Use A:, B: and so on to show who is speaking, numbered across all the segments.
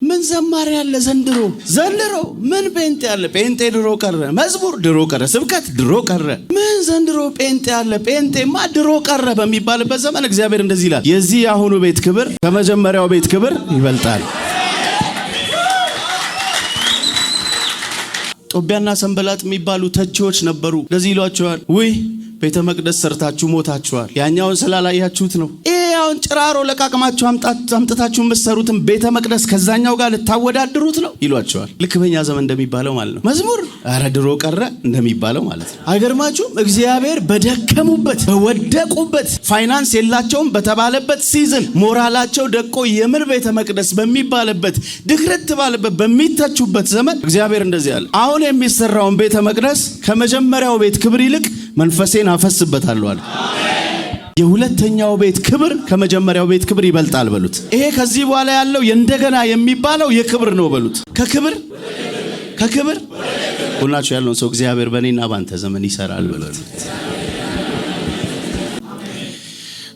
A: ምን ዘማሪ ያለ ዘንድሮ ምን ጴንጤ ያለ ጴንጤ ድሮ ቀረ መዝሙር ድሮ ቀረ ስብከት ድሮ ቀረ ምን ዘንድሮ ጴንጤ ያለ ጴንጤማ ድሮ ቀረ በሚባልበት ዘመን እግዚአብሔር እንደዚህ ይላል የዚህ ያሁኑ ቤት ክብር ከመጀመሪያው ቤት ክብር ይበልጣል። ጦቢያና ሰንበላጥ የሚባሉ ተቺዎች ነበሩ። እንደዚህ ይሏቸዋል ውይ ቤተ መቅደስ ሰርታችሁ ሞታችኋል ያኛውን ስላላያችሁት ነው። ያውን ጭራሮ ለቃቅማችሁ አምጥታችሁ መስሩትን ቤተ መቅደስ ከዛኛው ጋር ልታወዳድሩት ነው ይሏቸዋል። ልክ በእኛ ዘመን እንደሚባለው ማለት ነው። መዝሙር አረ ድሮ ቀረ እንደሚባለው ማለት ነው። አይገርማችሁም? እግዚአብሔር በደከሙበት በወደቁበት ፋይናንስ የላቸውም በተባለበት ሲዝን ሞራላቸው ደቆ የምር ቤተ መቅደስ በሚባልበት ድክረት ባለበት በሚተቹበት ዘመን እግዚአብሔር እንደዚህ ያለ አሁን የሚሰራውን ቤተ መቅደስ ከመጀመሪያው ቤት ክብር ይልቅ መንፈሴን አፈስበታለሁ አለ። የሁለተኛው ቤት ክብር ከመጀመሪያው ቤት ክብር ይበልጣል በሉት። ይሄ ከዚህ በኋላ ያለው እንደገና የሚባለው የክብር ነው በሉት። ከክብር ሁላችሁ ያለውን ሰው እግዚአብሔር በእኔና ባንተ ዘመን ይሰራል በሉት።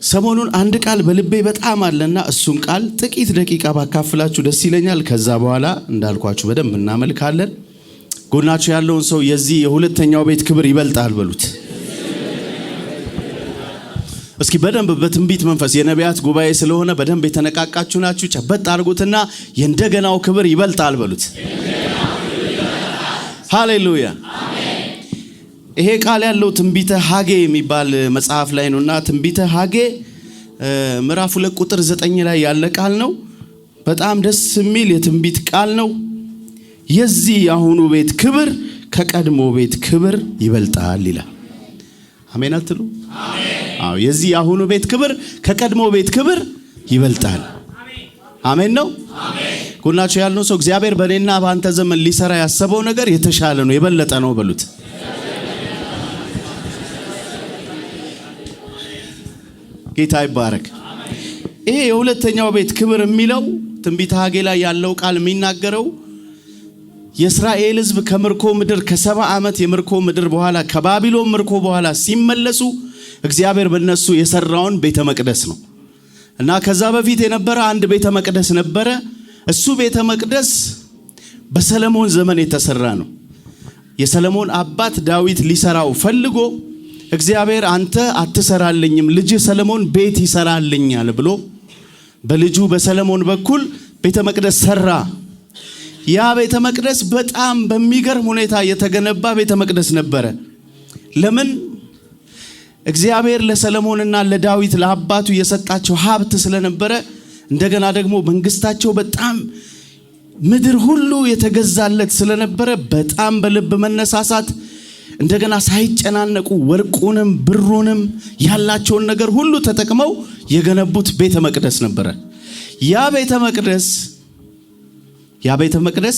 A: ሰሞኑን አንድ ቃል በልቤ በጣም አለና እሱን ቃል ጥቂት ደቂቃ ባካፍላችሁ ደስ ይለኛል። ከዛ በኋላ እንዳልኳችሁ በደንብ እናመልካለን። ጎናችሁ ያለውን ሰው የዚህ የሁለተኛው ቤት ክብር ይበልጣል በሉት። እስኪ በደንብ በትንቢት መንፈስ የነቢያት ጉባኤ ስለሆነ በደንብ የተነቃቃችሁ ናችሁ። ጨበጥ አድርጉትና የእንደገናው ክብር ይበልጣል በሉት። ሃሌሉያ አሜን። ይሄ ቃል ያለው ትንቢተ ሐጌ የሚባል መጽሐፍ ላይ ነውና ትንቢተ ሐጌ ምዕራፍ 2 ቁጥር 9 ላይ ያለ ቃል ነው። በጣም ደስ የሚል የትንቢት ቃል ነው። የዚህ ያሁኑ ቤት ክብር ከቀድሞ ቤት ክብር ይበልጣል ይላል። አሜን አትሉ? አሜን። አዎ የዚህ ያሁኑ ቤት ክብር ከቀድሞ ቤት ክብር ይበልጣል። አሜን ነው። አሜን። ጎናችሁ ያለው ሰው እግዚአብሔር በእኔና በአንተ ዘመን ሊሰራ ያሰበው ነገር የተሻለ ነው የበለጠ ነው በሉት። ጌታ ይባረክ። ይሄ የሁለተኛው ቤት ክብር የሚለው ትንቢተ ሐጌ ላይ ያለው ቃል የሚናገረው የእስራኤል ሕዝብ ከምርኮ ምድር ከ70 ዓመት የምርኮ ምድር በኋላ ከባቢሎን ምርኮ በኋላ ሲመለሱ እግዚአብሔር በእነሱ የሰራውን ቤተ መቅደስ ነው። እና ከዛ በፊት የነበረ አንድ ቤተ መቅደስ ነበረ። እሱ ቤተ መቅደስ በሰለሞን ዘመን የተሰራ ነው። የሰለሞን አባት ዳዊት ሊሰራው ፈልጎ እግዚአብሔር አንተ አትሰራልኝም ልጅ ሰለሞን ቤት ይሰራልኛል ብሎ በልጁ በሰለሞን በኩል ቤተ መቅደስ ሰራ። ያ ቤተ መቅደስ በጣም በሚገርም ሁኔታ የተገነባ ቤተ መቅደስ ነበረ። ለምን? እግዚአብሔር ለሰለሞንና ለዳዊት ለአባቱ የሰጣቸው ሀብት ስለነበረ እንደገና ደግሞ መንግስታቸው በጣም ምድር ሁሉ የተገዛለት ስለነበረ በጣም በልብ መነሳሳት እንደገና ሳይጨናነቁ ወርቁንም ብሩንም ያላቸውን ነገር ሁሉ ተጠቅመው የገነቡት ቤተ መቅደስ ነበረ። ያ ቤተ መቅደስ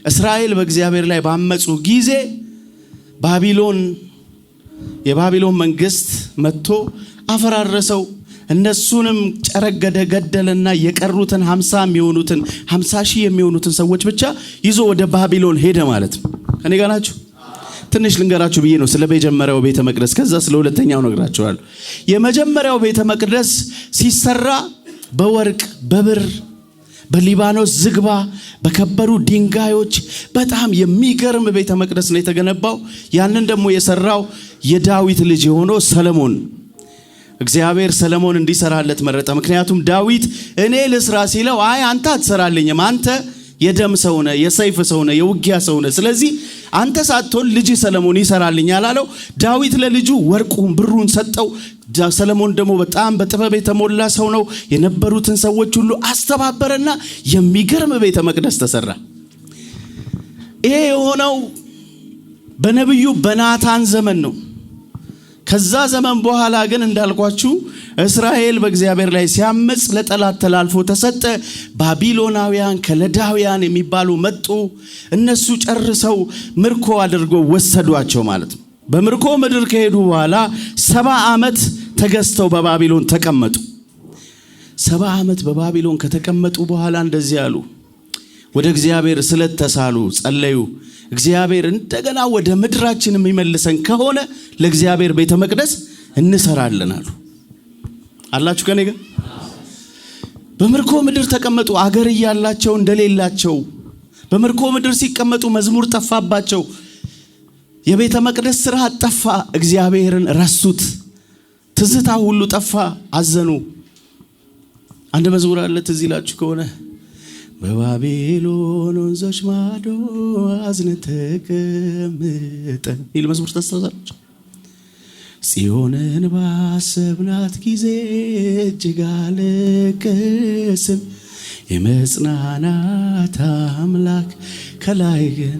A: እስራኤል በእግዚአብሔር ላይ ባመጹ ጊዜ የባቢሎን መንግስት መጥቶ አፈራረሰው። እነሱንም ጨረገደ ገደለና የቀሩትን 50 ሺህ የሚሆኑትን ሰዎች ብቻ ይዞ ወደ ባቢሎን ሄደ ማለት ነው። ከኔ ጋር ናችሁ? ትንሽ ልንገራችሁ ብዬ ነው ስለ መጀመሪያው ቤተ መቅደስ፣ ከዛ ስለ ሁለተኛው ነግራችኋለሁ። የመጀመሪያው ቤተ መቅደስ ሲሰራ በወርቅ በብር በሊባኖስ ዝግባ በከበሩ ድንጋዮች በጣም የሚገርም ቤተ መቅደስ ነው የተገነባው። ያንን ደግሞ የሰራው የዳዊት ልጅ የሆነው ሰለሞን። እግዚአብሔር ሰለሞን እንዲሰራለት መረጠ። ምክንያቱም ዳዊት እኔ ልስራ ሲለው አይ አንተ አትሰራልኝም፣ አንተ የደም ሰው ነህ፣ የሰይፍ ሰው ነህ፣ የውጊያ ሰው ነህ፣ ስለዚህ አንተ ሳትሆን ልጅ ሰለሞን ይሰራልኛል አለው። ዳዊት ለልጁ ወርቁን ብሩን ሰጠው። ሰለሞን ደግሞ በጣም በጥበብ የተሞላ ሰው ነው። የነበሩትን ሰዎች ሁሉ አስተባበረና የሚገርም ቤተ መቅደስ ተሰራ። ይሄ የሆነው በነብዩ በናታን ዘመን ነው። ከዛ ዘመን በኋላ ግን እንዳልኳችሁ እስራኤል በእግዚአብሔር ላይ ሲያመጽ ለጠላት ተላልፎ ተሰጠ። ባቢሎናውያን ከለዳውያን የሚባሉ መጡ። እነሱ ጨርሰው ምርኮ አድርገው ወሰዷቸው ማለት ነው። በምርኮ ምድር ከሄዱ በኋላ 70 ዓመት ተገዝተው በባቢሎን ተቀመጡ። 70 ዓመት በባቢሎን ከተቀመጡ በኋላ እንደዚህ አሉ። ወደ እግዚአብሔር ስለተሳሉ ጸለዩ። እግዚአብሔር እንደገና ወደ ምድራችን የሚመልሰን ከሆነ ለእግዚአብሔር ቤተ መቅደስ እንሰራለን አሉ። አላችሁ ከኔ ጋር? በምርኮ ምድር ተቀመጡ አገር እያላቸው እንደሌላቸው በምርኮ ምድር ሲቀመጡ መዝሙር ጠፋባቸው የቤተ መቅደስ ስርዓት ጠፋ እግዚአብሔርን ረሱት ትዝታ ሁሉ ጠፋ አዘኑ አንድ መዝሙር አለ ትዝ ይላችሁ ከሆነ በባቢሎን ወንዞች ማዶ አዝነን ተቀምጠን ይል መዝሙር ታስታውሳላችሁ ጽዮንን ባሰብናት ጊዜ እጅግ አለቀስን የመጽናናት አምላክ ከላይ ግን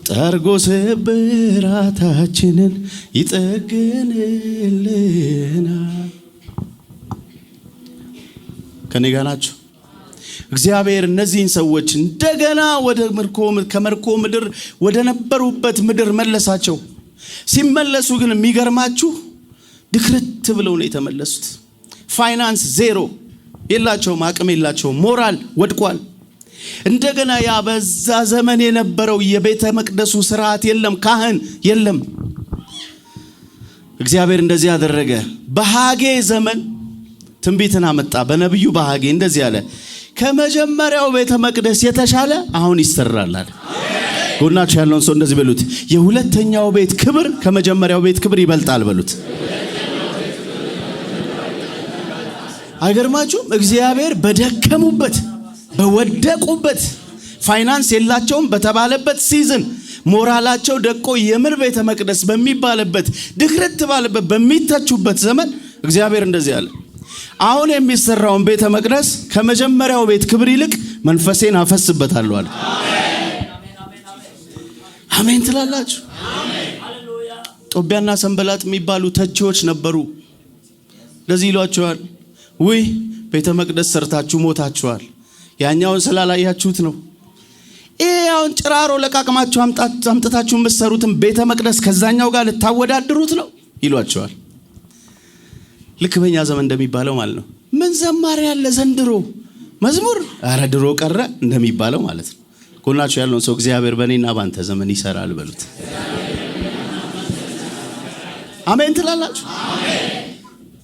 A: ጠርጎ ስብራታችንን ይጠግንልናል ከኔ ጋር ናችሁ እግዚአብሔር እነዚህን ሰዎች እንደገና ወደ ከመርኮ ምድር ወደ ነበሩበት ምድር መለሳቸው ሲመለሱ ግን የሚገርማችሁ ድክርት ብለው ነው የተመለሱት ፋይናንስ ዜሮ የላቸውም አቅም የላቸውም ሞራል ወድቋል እንደገና ያ በዛ ዘመን የነበረው የቤተ መቅደሱ ስርዓት የለም ካህን የለም እግዚአብሔር እንደዚህ ያደረገ በሐጌ ዘመን ትንቢትን አመጣ በነብዩ በሐጌ እንደዚህ ያለ ከመጀመሪያው ቤተ መቅደስ የተሻለ አሁን ይሰራል አለ ጎናችሁ ያለውን ሰው እንደዚህ በሉት የሁለተኛው ቤት ክብር ከመጀመሪያው ቤት ክብር ይበልጣል በሉት አይገርማችሁም እግዚአብሔር በደከሙበት በወደቁበት ፋይናንስ የላቸውም በተባለበት ሲዝን ሞራላቸው ደቆ የምር ቤተ መቅደስ በሚባልበት ድክረት ባለበት በሚተቹበት ዘመን እግዚአብሔር እንደዚህ አለ አሁን የሚሰራውን ቤተ መቅደስ ከመጀመሪያው ቤት ክብር ይልቅ መንፈሴን አፈስበታለሁ አለ አሜን ትላላችሁ ጦቢያና ሰንበላጥ የሚባሉ ተቺዎች ነበሩ ለዚህ ይሏቸዋል ወይ ቤተ መቅደስ ሰርታችሁ ሞታችኋል ያኛውን ስላላያችሁት ነው አሁን ጭራሮ ለቃቅማችሁ አምጥታችሁ መስሩትን ቤተ መቅደስ ከዛኛው ጋር ልታወዳድሩት ነው ይሏቸዋል ልክ በእኛ ዘመን እንደሚባለው ማለት ነው ምን ዘማሪ ያለ ዘንድሮ መዝሙር አረ ድሮ ቀረ እንደሚባለው ማለት ነው ጎናችሁ ያለውን ሰው እግዚአብሔር በእኔና ባንተ ዘመን ይሰራል በሉት አሜን ትላላችሁ አሜን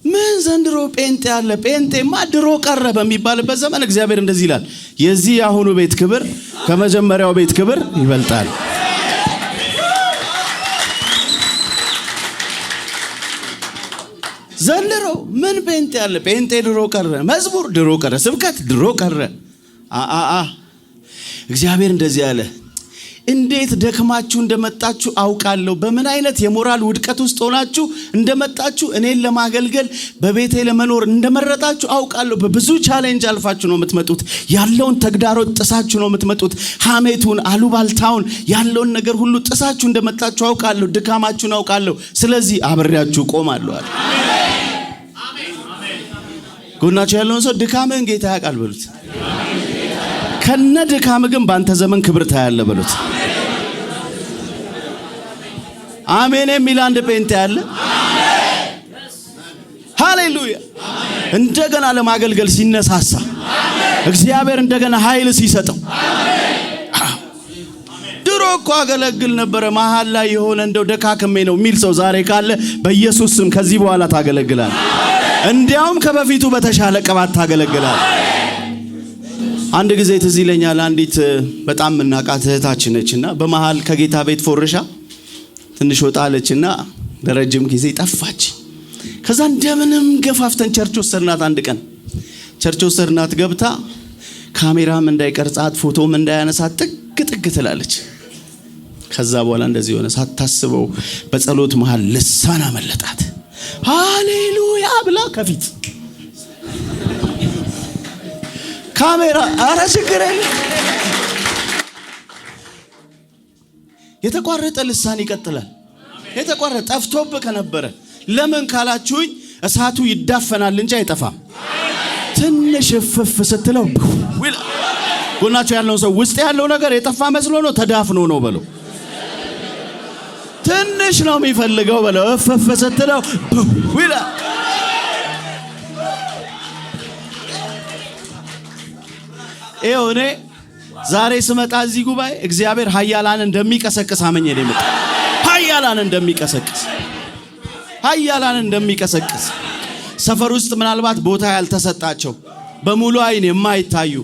A: ምን ዘንድሮ ጴንጤ ያለ ጴንጤማ ድሮ ቀረ በሚባልበት ዘመን እግዚአብሔር እንደዚህ ይላል የዚህ ያሁኑ ቤት ክብር ከመጀመሪያው ቤት ክብር ይበልጣል ዘንድሮ ምን ጴንጤ ያለ ጴንጤ ድሮ ቀረ መዝሙር ድሮ ቀረ ስብከት ድሮ ቀረ እግዚአብሔር እንደዚህ ያለ እንዴት ደክማችሁ እንደመጣችሁ አውቃለሁ በምን አይነት የሞራል ውድቀት ውስጥ ሆናችሁ እንደመጣችሁ እኔን ለማገልገል በቤቴ ለመኖር እንደመረጣችሁ አውቃለሁ በብዙ ቻሌንጅ አልፋችሁ ነው የምትመጡት ያለውን ተግዳሮት ጥሳችሁ ነው የምትመጡት ሐሜቱን አሉባልታውን ያለውን ነገር ሁሉ ጥሳችሁ እንደመጣችሁ አውቃለሁ ድካማችሁን አውቃለሁ ስለዚህ አብሬያችሁ ቆማለሁ አለ አሜን ጎናችሁ ያለውን ሰው ድካምህን ጌታ ያውቃል በሉት ከነ ድካም ግን ባንተ ዘመን ክብር ታያለ በሉት አሜን የሚል አንድ ጴንጤ ያለ አሜን ሃሌሉያ እንደገና ለማገልገል ሲነሳሳ እግዚአብሔር እንደገና ኃይል ሲሰጠው ድሮ እኮ አገለግል ነበር መሃል ላይ የሆነ እንደው ደካከሜ ነው የሚል ሰው ዛሬ ካለ በኢየሱስ ስም ከዚህ በኋላ ታገለግላል እንዲያውም ከበፊቱ በተሻለ ቅባት ታገለግላል አንድ ጊዜ ትዝ ይለኛል አንዲት በጣም እናቃት እህታችን ነችና በመሃል ከጌታ ቤት ፎርሻ ትንሽ ወጣለችና ለረጅም ጊዜ ጠፋች ከዛ እንደምንም ገፋፍተን ቸርች ወሰድናት አንድ ቀን ቸርች ወሰድናት ገብታ ካሜራም እንዳይቀርጻት ፎቶም እንዳያነሳት ጥግ ትላለች ከዛ በኋላ እንደዚህ ሆነ ሳታስበው በጸሎት መሃል ልሳን አመለጣት ሃሌሉያ ብላ ከፊት ካሜራ አረ ችግር የለም የተቋረጠ ልሳን ይቀጥላል የተቋረጠ ጠፍቶብ ከነበረ ለምን ካላችሁኝ እሳቱ ይዳፈናል እንጂ አይጠፋም ትንሽ ፍፍ ስትለው ጎናችሁ ያለው ሰው ውስጥ ያለው ነገር የጠፋ መስሎ ነው ተዳፍኖ ነው በለው ትንሽ ነው የሚፈልገው በለው ፍፍ ስትለው ይላል እኔ ዛሬ ስመጣ እዚህ ጉባኤ እግዚአብሔር ኃያላን እንደሚቀሰቅስ አመኘ ነው የመጣ ኃያላን እንደሚቀሰቅስ ሰፈር ውስጥ ምናልባት ቦታ ያልተሰጣቸው በሙሉ አይን የማይታዩ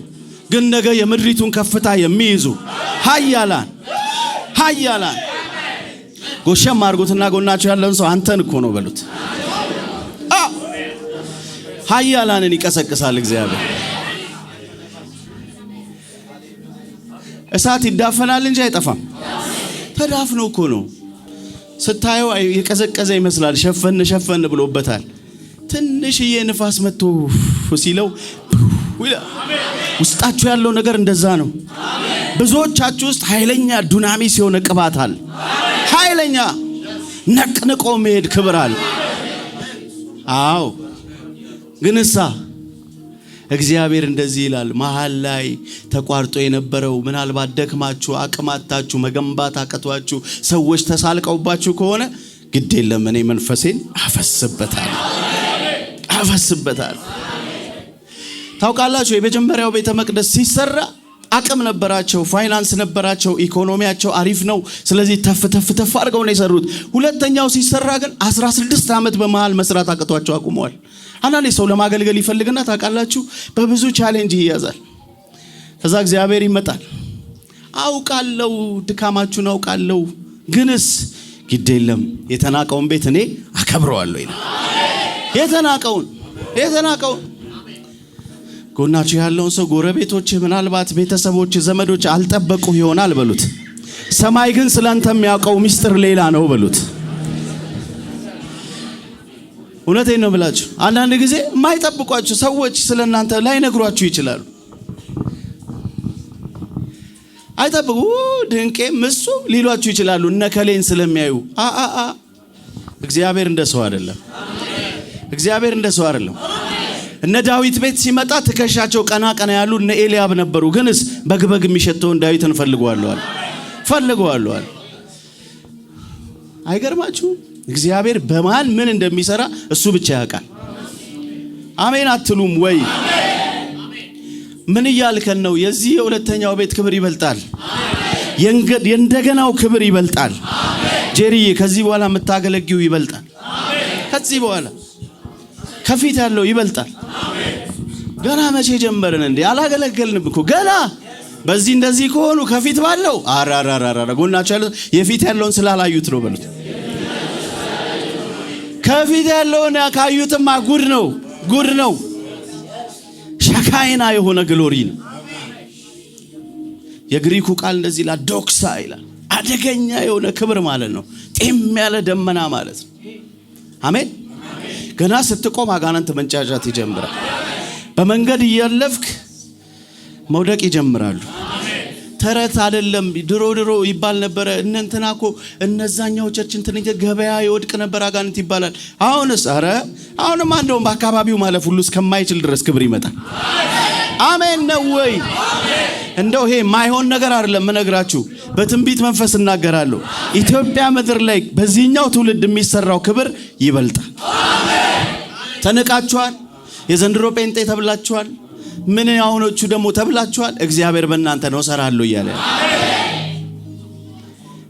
A: ግን ነገ የምድሪቱን ከፍታ የሚይዙ ኃያላን ጎሸም አድርጉትና ጎናችሁ ያለውን ሰው አንተን እኮ ነው በሉት። ኃያላንን ይቀሰቅሳል እግዚአብሔር። እሳት ይዳፈናል እንጂ አይጠፋም። ተዳፍኖ እኮ ነው ስታየው የቀዘቀዘ ይመስላል። ሸፈን ብሎበታል። ትንሽዬ ንፋስ መጥቶ ሲለው ውስጣችሁ ያለው ነገር እንደዛ ነው። ብዙዎቻችሁ ውስጥ ኃይለኛ ዱናሚስ የሆነ ቅባት አለ። ኃይለኛ ነቅንቆ መሄድ ክብር አለ። አዎ ግንሳ እግዚአብሔር እንደዚህ ይላል። መሃል ላይ ተቋርጦ የነበረው ምናልባት ደክማችሁ አቅማታችሁ መገንባት አቀቷችሁ ሰዎች ተሳልቀውባችሁ ከሆነ ግድ የለም እኔ መንፈሴን አፈስበታል። ታውቃላችሁ የመጀመሪያው ቤተ መቅደስ ሲሰራ አቅም ነበራቸው፣ ፋይናንስ ነበራቸው፣ ኢኮኖሚያቸው አሪፍ ነው። ስለዚህ ተፍ አድርገው ነው የሰሩት። ሁለተኛው ሲሰራ ግን 16 ዓመት በመሃል መስራት አቅቷቸው አቁመዋል። አንዳንዴ ሰው ለማገልገል ይፈልግና ታውቃላችሁ በብዙ ቻሌንጅ ይያዛል። ከዛ እግዚአብሔር ይመጣል። አውቃለሁ ድካማችሁን አውቃለሁ፣ ግንስ ግድ የለም የተናቀውን ቤት እኔ አከብረዋለሁ ይላል። የተናቀውን ጎናችሁ ያለውን ሰው ጎረቤቶች፣ ምናልባት ቤተሰቦች፣ ዘመዶች አልጠበቁ ይሆናል በሉት። ሰማይ ግን ስላንተ የሚያውቀው ሚስጥር ሌላ ነው በሉት። እውነቴን ነው ብላችሁ አንዳንድ ጊዜ የማይጠብቋችሁ ሰዎች ስለናንተ ላይነግሯችሁ ይችላሉ። አይጠብቁ ድንቄ ምሱ ሊሏችሁ ይችላሉ እነከሌን ስለሚያዩ። እግዚአብሔር እንደሰው አይደለም። እነ ዳዊት ቤት ሲመጣ ትከሻቸው ቀና ያሉ እነ ኤልያብ ነበሩ። ግንስ በግበግ የሚሸተውን ዳዊትን ፈልገዋል። አይገርማችሁ? እግዚአብሔር በማን ምን እንደሚሰራ እሱ ብቻ ያውቃል። አሜን አትሉም ወይ? ምን እያልከን ነው? የዚህ የሁለተኛው ቤት ክብር ይበልጣል። የእንደገናው ክብር ይበልጣል። ጄሪዬ ከዚህ በኋላ የምታገለግዩ ይበልጣል። ከዚህ በኋላ ከፊት ያለው ይበልጣል። ገና መቼ ጀመርን እንዴ? አላገለገልንም እኮ ገና። በዚህ እንደዚህ ከሆኑ ከፊት ባለው አራራራራ ጎናቸው ያለው የፊት ያለውን ስላላዩት ነው በሉት። ከፊት ያለውን ካዩትማ ጉድ ነው። ሸካይና የሆነ ግሎሪ ነው። የግሪኩ ቃል እንደዚህ ይላል፣ ዶክሳ ይላል። አደገኛ የሆነ ክብር ማለት ነው። ጤም ያለ ደመና ማለት ነው። አሜን። ገና ስትቆም አጋንንት መንጫጫት ይጀምራል። በመንገድ እያለፍክ መውደቅ ይጀምራሉ። ተረት አይደለም። ድሮ ይባል ነበር እንንተናኮ እነዛኛው ቸርች እንትን ገበያ ይወድቅ ነበር አጋንንት ይባላል። አሁንም እንደውም በአካባቢው ማለፍ ሁሉ እስከማይችል ድረስ ክብር ይመጣል። አሜን ነው ወይ? እንደው ይሄ ማይሆን ነገር አይደለም መነግራችሁ። በትንቢት መንፈስ እናገራለሁ። ኢትዮጵያ ምድር ላይ በዚህኛው ትውልድ የሚሰራው ክብር ይበልጣል። ተነቃችኋል። የዘንድሮ ጴንጤ ተብላችኋል። ምን ያሁኖቹ ደግሞ ተብላችኋል። እግዚአብሔር በእናንተ ነው ሰራለሁ እያለ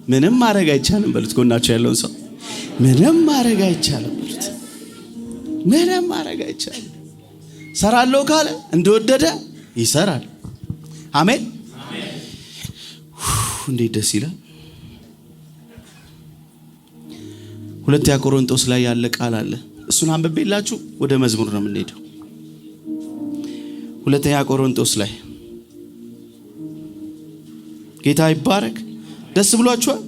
A: ምንም ማድረግ አይቻልም በሉት። ጎናችሁ ያለውን ሰው ምንም ማድረግ አይቻልም በሉት። ምንም ማድረግ አይቻልም። ሰራለሁ ካለ እንደወደደ ይሰራል። አሜን። እንዴት ደስ ይላል። ሁለተኛ ቆሮንቶስ ላይ ያለ ቃል አለ። እሱን አንብቤላችሁ ወደ መዝሙር ነው የምንሄደው። ሁለተኛ ቆሮንቶስ ላይ ጌታ ይባረክ። ደስ ብሏችኋል?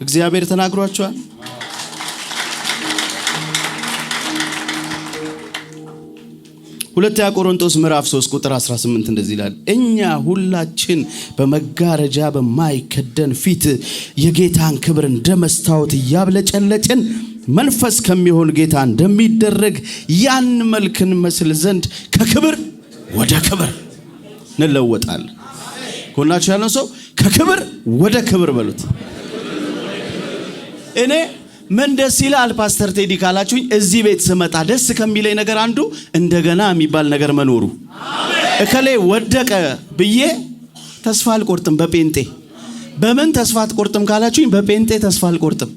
A: እግዚአብሔር ተናግሯችኋል? ሁለተኛ ቆሮንቶስ ምዕራፍ 3 ቁጥር 18 እንደዚህ ይላል፣ እኛ ሁላችን በመጋረጃ በማይከደን ፊት የጌታን ክብር እንደ መስታወት እያብለጨለጭን መንፈስ ከሚሆን ጌታ እንደሚደረግ ያን መልክን መስል ዘንድ ከክብር ወደ ክብር እንለወጣለን። ጎናችሁ ያለው ሰው ከክብር ወደ ክብር በሉት። እኔ ምን ደስ ይላል ፓስተር ቴዲ ካላችሁኝ፣ እዚህ ቤት ስመጣ ደስ ከሚለኝ ነገር አንዱ እንደገና የሚባል ነገር መኖሩ። እከሌ ወደቀ ብዬ ተስፋ አልቆርጥም። በጴንጤ በምን ተስፋ አትቆርጥም ካላችሁኝ፣ በጴንጤ ተስፋ አልቆርጥም።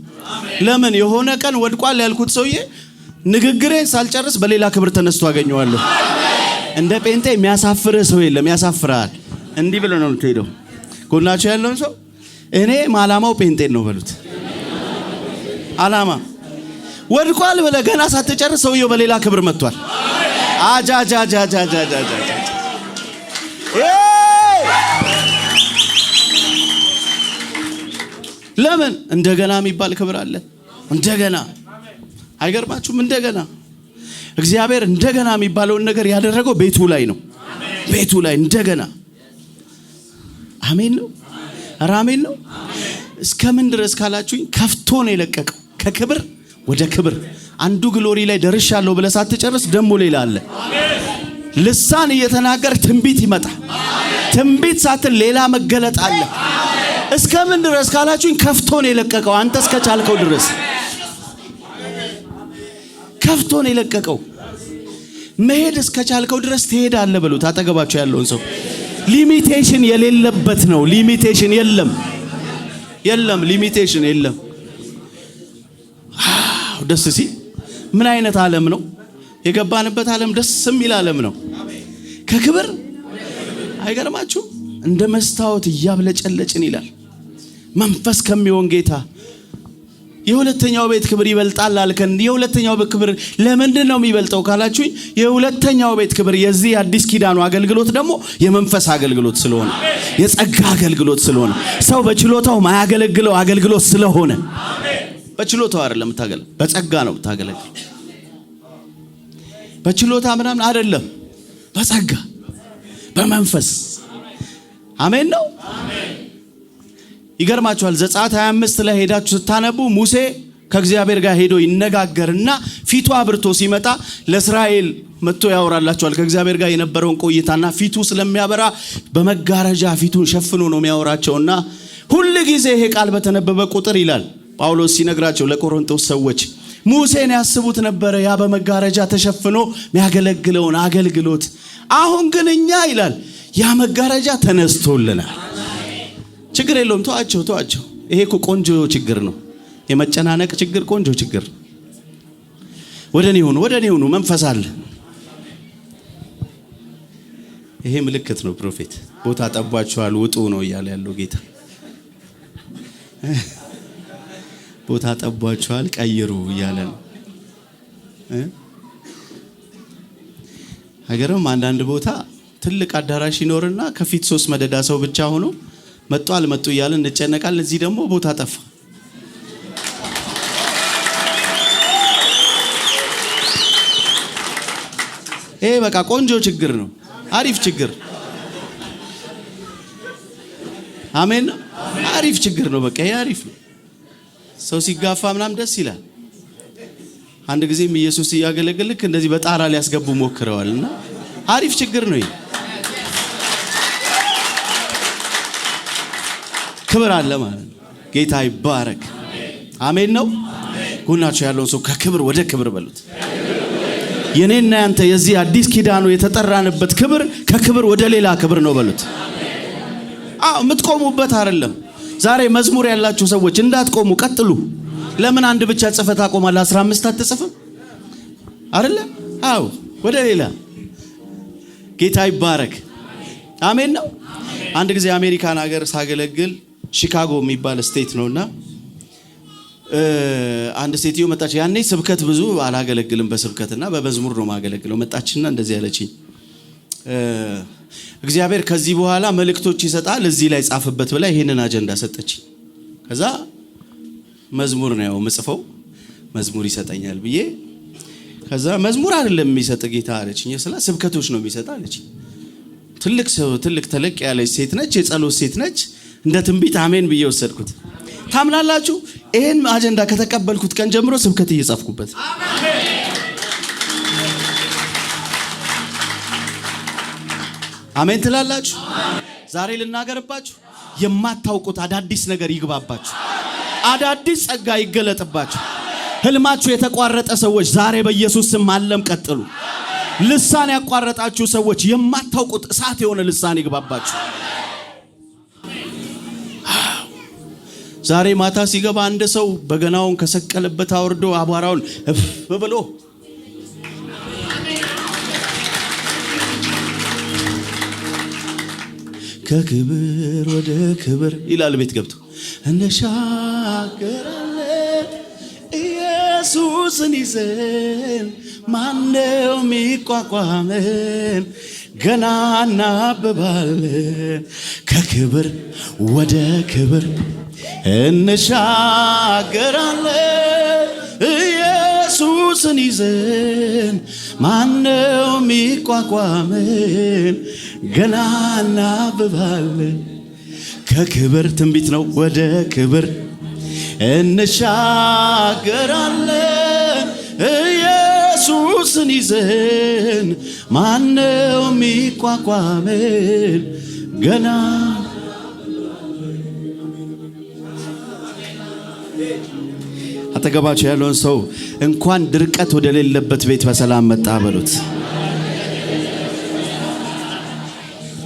A: ለምን? የሆነ ቀን ወድቋል ያልኩት ሰውዬ ንግግሬን ሳልጨርስ በሌላ ክብር ተነስቶ አገኘዋለሁ። እንደ ጴንጤ የሚያሳፍር ሰው የለም። ያሳፍራል። እንዲህ ብሎ ነው የምትሄደው። ጎናችሁ ያለውን ሰው እኔ ማላማው ጴንጤን ነው በሉት። አላማ ወድቋል ብለህ ገና ሳትጨርስ ሰውየው በሌላ ክብር መጥቷል። አጃጃጃጃጃጃጃ ለምን እንደገና የሚባል ክብር አለ? እንደገና አይገርማችሁም? እንደገና እግዚአብሔር እንደገና የሚባለውን ነገር ያደረገው ቤቱ ላይ ነው። ቤቱ ላይ እንደገና። አሜን ነው። ኧረ አሜን ነው። እስከምን ድረስ ካላችሁኝ ከፍቶ ነው የለቀቀው። ከክብር ወደ ክብር። አንዱ ግሎሪ ላይ ደርሻለሁ ብለህ ሳትጨርስ ደሞ ሌላ አለ። ልሳን እየተናገር ትንቢት ይመጣል። ትንቢት ሳትል ሌላ መገለጥ አለ። እስከምን ድረስ ካላችሁኝ ከፍቶ ነው የለቀቀው። አንተ እስከቻልከው ድረስ ከፍቶ ነው የለቀቀው። መሄድ እስከቻልከው ድረስ ትሄዳለህ በሉት። አጠገባችሁ ያለውን ሰው ሊሚቴሽን የሌለበት ነው። ሊሚቴሽን የለም፣ የለም፣ ሊሚቴሽን የለም። ደስ ሲል ምን አይነት ዓለም ነው የገባንበት? ዓለም ደስ የሚል ዓለም ነው። ከክብር አይገርማችሁ? እንደ መስታወት እያብለጨለጭን ይላል መንፈስ ከሚሆን ጌታ። የሁለተኛው ቤት ክብር ይበልጣል አልከን። የሁለተኛው ቤት ክብር ለምንድን ነው የሚበልጠው ካላችሁኝ፣ የሁለተኛው ቤት ክብር የዚህ አዲስ ኪዳኑ አገልግሎት ደግሞ የመንፈስ አገልግሎት ስለሆነ፣ የጸጋ አገልግሎት ስለሆነ፣ ሰው በችሎታው ማያገለግለው አገልግሎት ስለሆነ። በችሎታው አይደለም የምታገለግለው፣ በጸጋ ነው የምታገለግለው። በችሎታ ምናምን አይደለም፣ በጸጋ በመንፈስ። አሜን ነው። ይገርማችኋል። ዘጸአት 25 ላይ ሄዳችሁ ስታነቡ ሙሴ ከእግዚአብሔር ጋር ሄዶ ይነጋገርና ፊቱ አብርቶ ሲመጣ ለእስራኤል መጥቶ ያወራላቸዋል። ከእግዚአብሔር ጋር የነበረውን ቆይታና ፊቱ ስለሚያበራ በመጋረጃ ፊቱን ሸፍኖ ነው የሚያወራቸውና ሁሉ ጊዜ ይሄ ቃል በተነበበ ቁጥር ይላል ጳውሎስ ሲነግራቸው ለቆሮንቶስ ሰዎች ሙሴን ያስቡት ነበረ ያ በመጋረጃ ተሸፍኖ የሚያገለግለውን አገልግሎት። አሁን ግን እኛ ይላል ያ መጋረጃ ተነስቶልናል። ችግር የለውም፣ ተዋቸው። ይሄ እኮ ቆንጆ ችግር ነው። የመጨናነቅ ችግር ቆንጆ ችግር። ወደኔ ሁኑ፣ መንፈስ አለ። ይሄ ምልክት ነው። ፕሮፌት ቦታ ጠቧችኋል ውጡ ነው እያለ ያለው ጌታ። ቦታ ጠቧችኋል ቀይሩ እያለ ነው። ሀገርም አንዳንድ ቦታ ትልቅ አዳራሽ ይኖርና ከፊት 3 መደዳ ሰው ብቻ ሆኖ መጡ አልመጡ እያለን እንጨነቃለን። እዚህ ደግሞ ቦታ ጠፋ። ይሄ በቃ ቆንጆ ችግር ነው። አሪፍ ችግር። አሜን። አሪፍ ችግር ነው። በቃ ይሄ አሪፍ ነው። ሰው ሲጋፋ ምናምን ደስ ይላል። አንድ ጊዜም ኢየሱስ እያገለገለክ እንደዚህ በጣራ ሊያስገቡ ሞክረዋልና አሪፍ ችግር ነው። ይሄ ክብር አለ ማለት ነው። ጌታ ይባረክ። አሜን ነው። ጎናችሁ ያለውን ሰው ከክብር ወደ ክብር በሉት። የኔና ያንተ የዚህ አዲስ ኪዳኑ የተጠራንበት ክብር ከክብር ወደ ሌላ ክብር ነው በሉት። የምትቆሙበት አይደለም። ዛሬ መዝሙር ያላችሁ ሰዎች እንዳትቆሙ ቀጥሉ። ለምን አንድ ብቻ ጽፈት አቆማለህ? 15 አትጽፍም አይደለ? አዎ፣ ወደ ሌላ። ጌታ ይባረክ። አሜን ነው። አንድ ጊዜ አሜሪካን ሀገር ሳገለግል ሺካጎ የሚባል ስቴት ነውና አንድ ሴትዮ መጣች። ያኔ ስብከት ብዙ አላገለግልም በስብከትና በመዝሙር ነው ማገለግለው። መጣችና እንደዚህ ያለችኝ፣ እግዚአብሔር ከዚህ በኋላ መልእክቶች ይሰጣል እዚህ ላይ ጻፍበት ብላ ይሄንን አጀንዳ ሰጠች። ከዛ መዝሙር ነው ምጽፈው መዝሙር ይሰጠኛል ብዬ ከዛ መዝሙር አይደለም የሚሰጥ ጌታ አለችኝ። ስለ ስብከቶች ነው የሚሰጥ አለች። ትልቅ ሰው ትልቅ ተለቅ ያለች ሴት ነች፣ የጸሎት ሴት ነች። እንደ ትንቢት አሜን ብዬ ወሰድኩት። ታምናላችሁ? ይሄን አጀንዳ ከተቀበልኩት ቀን ጀምሮ ስብከት እየጻፍኩበት። አሜን ትላላችሁ? ዛሬ ልናገርባችሁ፣ የማታውቁት አዳዲስ ነገር ይግባባችሁ፣ አዳዲስ ጸጋ ይገለጥባችሁ። ህልማችሁ የተቋረጠ ሰዎች ዛሬ በኢየሱስ ስም ማለም ቀጥሉ። ልሳን ያቋረጣችሁ ሰዎች የማታውቁት እሳት የሆነ ልሳን ይግባባችሁ። ዛሬ ማታ ሲገባ አንድ ሰው በገናውን ከሰቀለበት አውርዶ አቧራውን ብሎ ከክብር ወደ ክብር ይላል ቤት ገብቶ እንሻገራለን ኢየሱስን ይዘን ማነው ሚቋቋመን ገና እናብባለን ከክብር ወደ ክብር እንሻገራለን ኢየሱስን ይዘን ማነው ሚቋቋመን ገና እናብባለን ከክብር ትንቢት ነው ወደ ክብር እንሻገራለን ኢየሱስን ይዘን ማነው ሚቋቋመን ገና አጠገባችሁ ያለውን ሰው እንኳን ድርቀት ወደ ሌለበት ቤት በሰላም መጣ በሉት።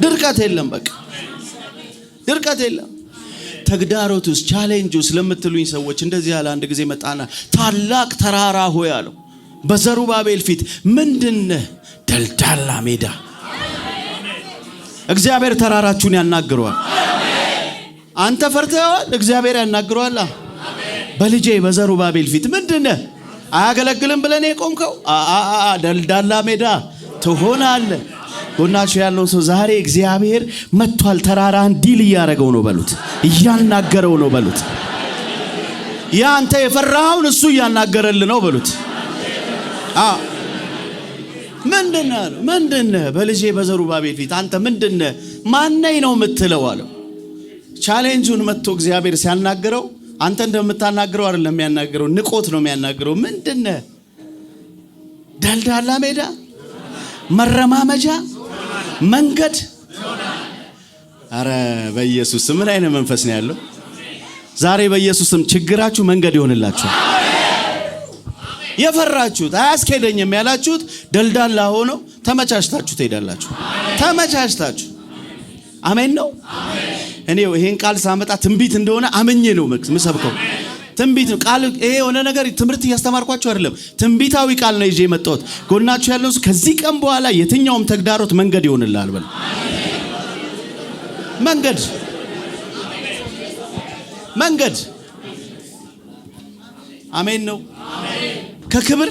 A: ድርቀት የለም፣ በቃ ድርቀት የለም። ተግዳሮቱስ ቻሌንጁስ ለምትሉኝ ሰዎች እንደዚህ ያለ አንድ ጊዜ መጣና ታላቅ ተራራ ሆይ አለው በዘሩባቤል ፊት ምንድነህ? ደልዳላ ሜዳ። እግዚአብሔር ተራራችሁን ያናግረዋል። አንተ ፈርተዋል፣ እግዚአብሔር ያናግረዋል። በልጄ በዘሩባቤል ፊት ምንድነህ? አያገለግልም ብለን የቆምከው ደልዳላ ሜዳ ትሆናለህ። ጎናችሁ ያለውን ሰው ዛሬ እግዚአብሔር መጥቷል፣ ተራራን ዲል እያደረገው ነው በሉት፣ እያናገረው ነው በሉት። ያ አንተ የፈራኸውን እሱ እያናገረልህ ነው በሉት። ምንድነህ? በልጄ በዘሩባቤል ፊት አንተ ምንድነህ? ማነኝ ነው የምትለው አለው። ቻሌንጁን መጥቶ እግዚአብሔር ሲያናገረው አንተ እንደምታናግረው አይደለም የሚያናግረው፣ ንቆት ነው የሚያናግረው። ምንድነህ? ደልዳላ ሜዳ፣ መረማመጃ መንገድ። አረ በኢየሱስ ምን አይነት መንፈስ ነው ያለው ዛሬ? በኢየሱስም ችግራችሁ መንገድ ይሆንላችሁ። የፈራችሁት አያስኬደኝም ያላችሁት ደልዳላ ሆኖ ተመቻችታችሁ ትሄዳላችሁ። ተመቻችታችሁ። አሜን ነው። እኔ ይሄን ቃል ሳመጣ ትንቢት እንደሆነ አመኘ ነው የምሰብከው። ትንቢት ነው ቃል። ይሄ የሆነ ነገር ትምህርት እያስተማርኳችሁ አይደለም፣ ትንቢታዊ ቃል ነው ይዤ የመጣሁት። ጎናችሁ ያለው ከዚህ ቀን በኋላ የትኛውም ተግዳሮት መንገድ ይሆንልሃል በል። መንገድ። አሜን ነው። ከክብር